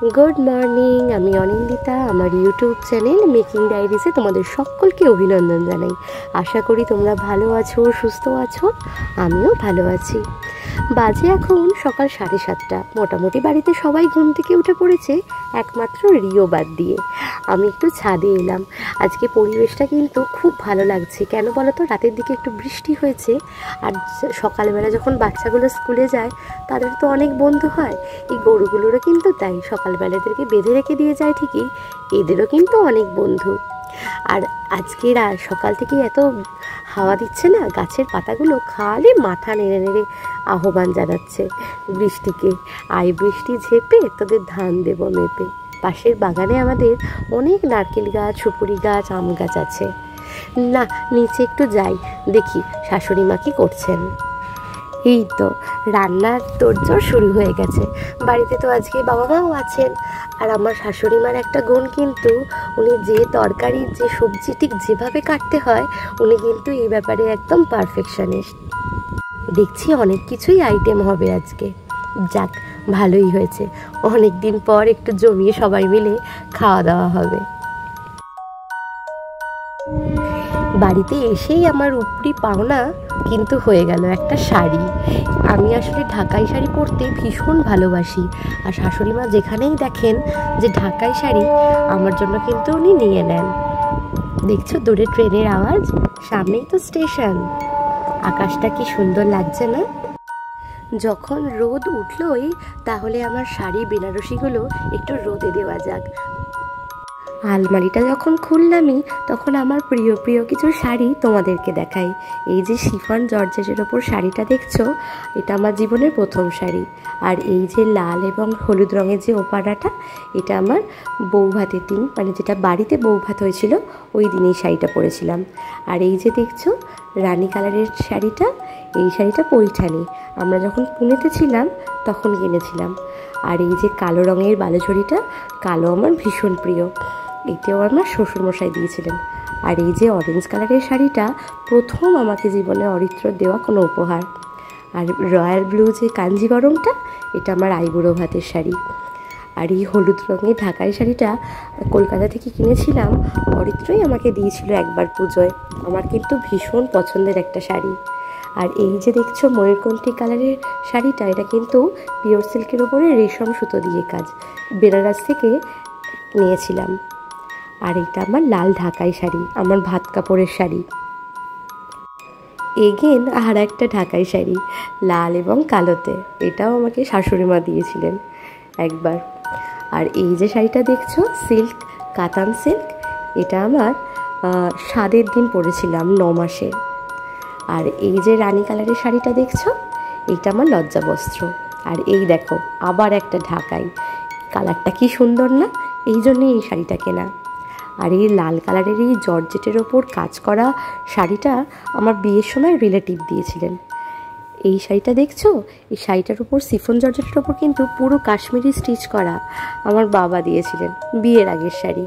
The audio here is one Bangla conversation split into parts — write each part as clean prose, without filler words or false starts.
गुड मर्निंग আমি অনিন্দিতা আমার ইউটিউব চ্যানেল মেকিং ডায়েরিজে তোমাদের সকলকে অভিনন্দন জানাই। আশা করি তোমরা ভালো আছো, সুস্থ আছো। আমিও ভালো আছি। বাজে এখন সকাল 7:30। মোটামুটি বাড়িতে সবাই ঘুম থেকে উঠে পড়েছে, একমাত্র রিও বাদ দিয়ে। আমি একটু ছাদে এলাম। আজকে পরিবেশটা কিন্তু খুব ভালো লাগছে। কেন বলো তো, রাতের দিকে একটু বৃষ্টি হয়েছে, আর সকালবেলা যখন বাচ্চাগুলো স্কুলে যায় তাদের তো অনেক বন্ধু হয়। এই গরুগুলোরও কিন্তু তাই, সকালবেলা এদেরকে বেঁধে রেখে দিয়ে যায় ঠিকই, এদেরও কিন্তু অনেক বন্ধু। আর আজকে সকাল থেকে এত হাওয়া দিচ্ছে না, গাছের পাতাগুলো খালি মাথা নেড়ে নেড়ে আহ্বান জানাচ্ছে বৃষ্টিকে, আই বৃষ্টি ঝেপে তোদের ধান দেব মেপে। পাশের বাগানে আমাদের অনেক নারকেল গাছ, সুপুরি গাছ, আম গাছ আছে। না, নিচে একটু যাই, দেখি শাশুড়ি মা কি করছেন। এই তো রান্নার তোড়জোড় শুরু হয়ে গেছে। বাড়িতে তো আজকে বাবা মাও আছেন। আর আমার শাশুড়ি মার একটা গুণ, কিন্তু উনি যে তরকারি, যে সবজি ঠিক যেভাবে কাটতে হয়, উনি কিন্তু এই ব্যাপারে একদম পারফেকশনিস্ট। দেখছি অনেক কিছুই আইটেম হবে আজকে। যাক, ভালোই হয়েছে, অনেক দিন পর একটু জমিয়ে সবাই মিলে খাওয়া দাওয়া হবে। বাড়িতে এসেই আমার উপরি পাওনা কিন্তু হয়ে গেল একটা শাড়ি। আমি আসলে ঢাকাই শাড়ি পরতে ভীষণ ভালোবাসি, আর শাশুড়ি মা যেখানেই দেখেন যে ঢাকাই শাড়ি, আমার জন্য কিন্তু উনি নিয়ে নেন। দেখছো দূরে ট্রেনের আওয়াজ, সামনেই তো স্টেশন। আকাশটা কি সুন্দর লাগছে না? যখন রোদ উঠলোই তাহলে আমার শাড়ি বেনারসিগুলো একটু রোদে দেওয়া যাক। আলমারিটা যখন খুললামই তখন আমার প্রিয় প্রিয় কিছু শাড়ি তোমাদেরকে দেখাই। এই যে শিফন জর্জেটের ওপর শাড়িটা দেখছো, এটা আমার জীবনের প্রথম শাড়ি। আর এই যে লাল এবং হলুদ রঙের যে ওপারাটা, এটা আমার বৌভাতের দিন, মানে যেটা বাড়িতে বৌভাত হয়েছিল ওই দিনেই শাড়িটা পরেছিলাম। আর এই যে দেখছো রানী কালারের শাড়িটা, এই শাড়িটা পৈঠানি, আমরা যখন পুনেতে ছিলাম তখন কিনেছিলাম। আর এই যে কালো রঙের বালুচরীটা, কালো আমার ভীষণ প্রিয়, এটাও আমার শ্বশুরমশাই দিয়েছিলেন। আর এই যে অরেঞ্জ কালারের শাড়িটা, প্রথম আমাকে জীবনে অরিত্র দেওয়া কোনো উপহার। আর রয়্যাল ব্লু যে কাঞ্জিবরমটা, এটা আমার আইবুড়ো ভাতের শাড়ি। আর এই হলুদ রঙের ঢাকাই শাড়িটা কলকাতা থেকে কিনেছিলাম, অরিত্রই আমাকে দিয়েছিল একবার পুজোয়। আমার কিন্তু ভীষণ পছন্দের একটা শাড়ি। আর এই যে দেখছো ময়ূরকণ্ঠী কালারের শাড়িটা, এটা কিন্তু পিওর সিল্কের ওপরে রেশম সুতো দিয়ে কাজ, বেনারস থেকে নিয়েছিলাম। আর এটা আমার লাল ঢাকাই শাড়ি, আমার ভাত কাপড়ের শাড়ি। এগেন আর একটা ঢাকাই শাড়ি, লাল এবং কালোতে, এটাও আমাকে শাশুড়ি মা দিয়েছিলেন একবার। আর এই যে শাড়িটা দেখছো সিল্ক, কাতান সিল্ক, এটা আমার 7 দিন পরেছিলাম, 9 মাসে। আর এই যে রানী কালারের শাড়িটা দেখছো, এইটা আমার লজ্জাবস্ত্র। আর এই দেখো আবার একটা ঢাকাই, কালারটা কি সুন্দর না, এই জন্যই এই শাড়িটা কেনা। আর এই লাল কালারের এই জর্জেটের ওপর কাজ করা শাড়িটা আমার বিয়ের সময় রিলেটিভ দিয়েছিলেন। এই শাড়িটা দেখছো, এই শাড়িটার উপর সিফন জর্জেটের ওপর কিন্তু পুরো কাশ্মীরি স্টিচ করা, আমার বাবা দিয়েছিলেন, বিয়ের আগের শাড়ি।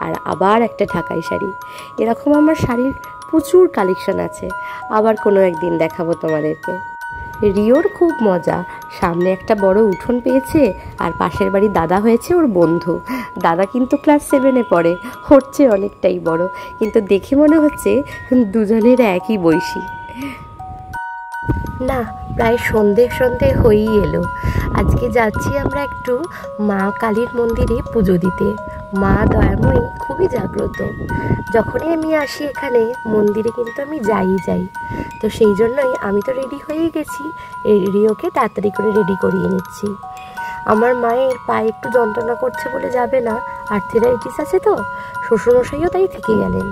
আর আবার একটা ঢাকাই শাড়ি। এরকম আমার শাড়ির প্রচুর কালেকশন আছে, আবার কোনো একদিন দেখাবো তোমাদেরকে। রিওর খুব মজা, সামনে একটা বড় উঠোন পেয়েছে, আর পাশের বাড়ি দাদা হয়েছে ওর বন্ধু। দাদা কিন্তু ক্লাস 7-এ পড়ে, হচ্ছে অনেকটাই বড়, কিন্তু দেখে মনে হচ্ছে দুজনের একই বয়সী। না, প্রায় সন্ধে হয়েই এলো। আজকে যাচ্ছি আমরা একটু মা কালীর মন্দিরে পুজো দিতে। মা দয়াময়ী খুবই জাগ্রত, যখনই আমি আসি এখানে মন্দিরে কিন্তু আমি যাই। তো সেই জন্যই আমি তো রেডি হয়েই গেছি, রিওকে তাড়াতাড়ি করে রেডি করিয়ে নিচ্ছি। আমার মায়ের পায়ে একটু যন্ত্রণা করছে বলে যাবে না, আর্থ্রাইটিস আছে তো, শ্বশুরমশাইও তাই থেকে গেলেন।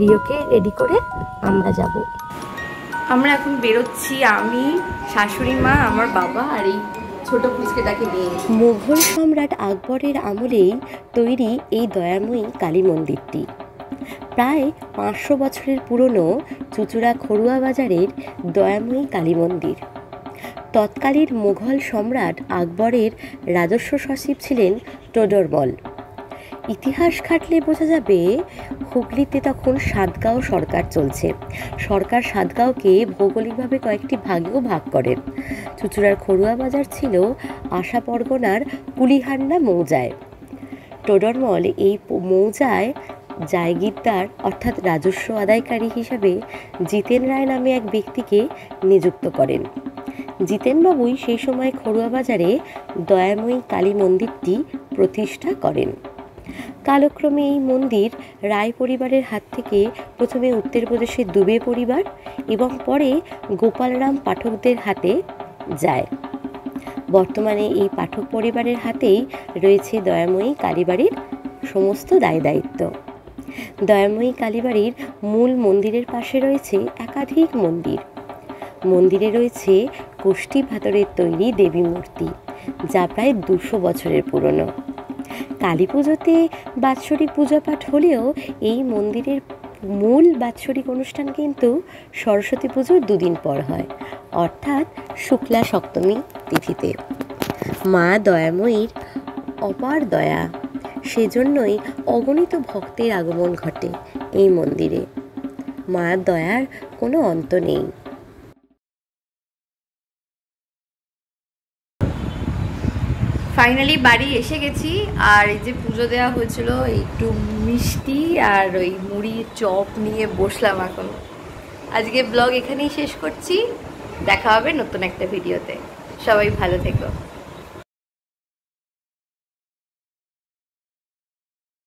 রিওকে রেডি করে আমরা যাব। আমরা এখন বেরোচ্ছি, আমি, শাশুড়ি মা, আমার বাবা আর এই ছোট পুচকেটাকে নিয়ে। মুঘল সম্রাট আকবরের আমলেই তৈরি এই দয়াময়ী কালী মন্দিরটি। প্রায় 500 বছরের পুরনো চুঁচুড়া খড়ুয়া বাজারের দয়াময়ী কালী মন্দির। তৎকালীন মুঘল সম্রাট আকবরের রাজস্ব সচিব ছিলেন টোডরমল। ইতিহাস ঘাটলে বোঝা যাবে হুগলিতে তখন সাতগাঁও সরকার চলছে। সরকার সাতগাঁওকে ভৌগোলিকভাবে কয়েকটি ভাগেও ভাগ করেন। চুঁচুড়ার খড়ুয়া বাজার ছিল আশা পরগনার কুলিহান্ডা মৌজায়। টোডরমল এই মৌজায় জায়গিরদার অর্থাৎ রাজস্ব আদায়কারী হিসাবে জিতেন রায় নামে এক ব্যক্তিকে নিযুক্ত করেন। জিতেনবাবুই সেই সময় খড়ুয়া বাজারে দয়াময়ী কালী মন্দিরটি প্রতিষ্ঠা করেন। কালক্রমে এই মন্দির রায় পরিবারের হাত থেকে প্রথমে উত্তরপ্রদেশের দুবে পরিবার এবং পরে গোপালরাম পাঠকদের হাতে যায়। বর্তমানে এই পাঠক পরিবারের হাতেই রয়েছে দয়াময়ী কালীবাড়ির সমস্ত দায় দায়িত্ব। দয়াময়ী কালীবাড়ির মূল মন্দিরের পাশে রয়েছে একাধিক মন্দির। মন্দিরে রয়েছে কোষ্ঠী পাথরের তৈরি দেবী মূর্তি, যা প্রায় 200 বছরের পুরনো। কালী পুজোতে বাৎসরিক পূজা পাঠ হলেও এই মন্দিরের মূল বাৎসরিক অনুষ্ঠান কিন্তু সরস্বতী পুজোর 2 দিন পর হয়, অর্থাৎ শুক্লা সপ্তমী তিথিতে। মা দয়াময়ীর অপার দয়া, সেজন্যই অগণিত ভক্তের আগমন ঘটে এই মন্দিরে। মার দয়ার কোনো অন্ত নেই। ফাইনালি বাড়ি এসে গেছি। আর এই যে পুজো দেওয়া হয়েছিল, একটু মিষ্টি আর ওই মুড়ি চপ নিয়ে বসলাম এখন। আজকে ব্লগ এখানেই শেষ করছি। দেখা হবে নতুন একটা ভিডিওতে। সবাই ভালো থেকো।